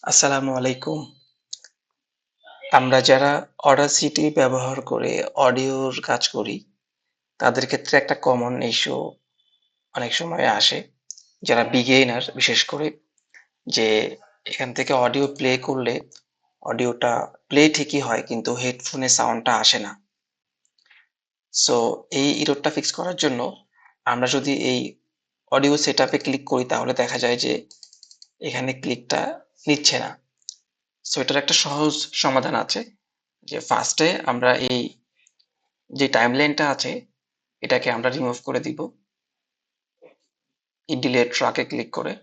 আসসালামু আলাইকুম। আমরা যারা Audacity ব্যবহার করে অডিওর কাজ করি, তাদের ক্ষেত্রে একটা কমন ইস্যু অনেক সময় আসে। যারা বিগিনার বিশেষ করে যে এখান থেকে অডিও প্লে করলে অডিওটা প্লে ঠিকই হয় কিন্তু হেডফোনে সাউন্ডটা আসে না। সো এই ইররটা ফিক্স করার জন্য আমরা যদি এই অডিও সেটআপে ক্লিক করি তাহলে দেখা যায় যে এখানে ক্লিকটা নিচ্ছে না। সো এটার একটা সহজ সমাধান আছে যে ফার্স্টে আমরা এই যে টাইমলাইনটা আছে এটাকে আমরা রিমুভ করে দিব এই ডিলেট ট্র্যাকে ক্লিক করে।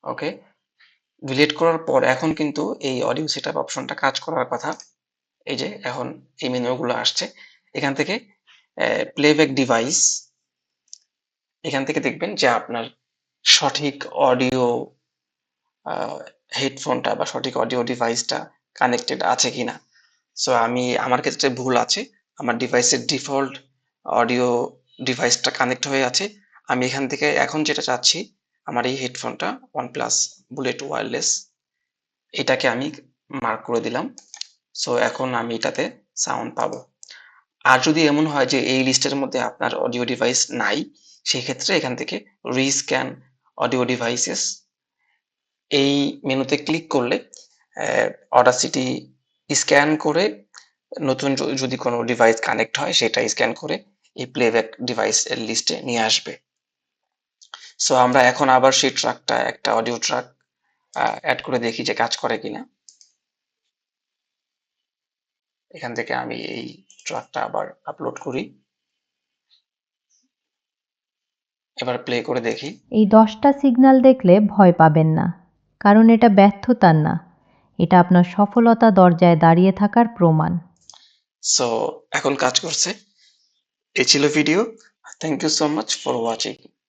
ওকে, ডিলিট করার পর এখন কিন্তু এই অডিও সেটআপ অপশনটা কাজ করার কথা। এই যে এখন এই মেনুগুলো আসছে এখান থেকে প্লেব্যাক ডিভাইস, এখান থেকে দেখবেন যে আপনার সঠিক অডিও হেডফোনটা বা সঠিক অডিও ডিভাইসটা কানেক্টেড আছে কিনা। সো আমার ক্ষেত্রে ভুল আছে, আমার ডিভাইসের ডিফল্ট অডিও ডিভাইসটা কানেক্ট হয়ে আছে। আমি এখান থেকে এখন যেটা চাচ্ছি আমার এই হেডফোনটা OnePlus বুলেট ওয়্যারলেস, এটাকে আমি মার্ক করে দিলাম। সো এখন আমি এটাতে সাউন্ড পাবো। আর যদি এমন হয় যে এই লিস্টের মধ্যে আপনার অডিও ডিভাইস নাই, সেক্ষেত্রে এখান থেকে রিস্ক্যান অডিও ডিভাইসেস এই মেনুতে ক্লিক করলে অডাসিটি স্ক্যান করে নতুন যদি কোনো ডিভাইস কানেক্ট হয় সেটা স্ক্যান করে এই প্লেব্যাক ডিভাইস এর লিস্টে নিয়ে আসবে। সো আমরা এখন আবার সেই ট্র্যাকটা একটা অডিও ট্র্যাক অ্যাড করে দেখি যে কাজ করে কিনা। এখান থেকে আমি এই ট্র্যাকটা আবার আপলোড করি, এবার প্লে করে দেখি। এই 10টা সিগন্যাল দেখলে ভয় পাবেন না, কারণ এটা ব্যর্থতার না, এটা আপনার সফলতা দরজায় দাঁড়িয়ে থাকার প্রমাণ। সো এখন কাজ করছে। এই ছিল video. Thank you so much for watching.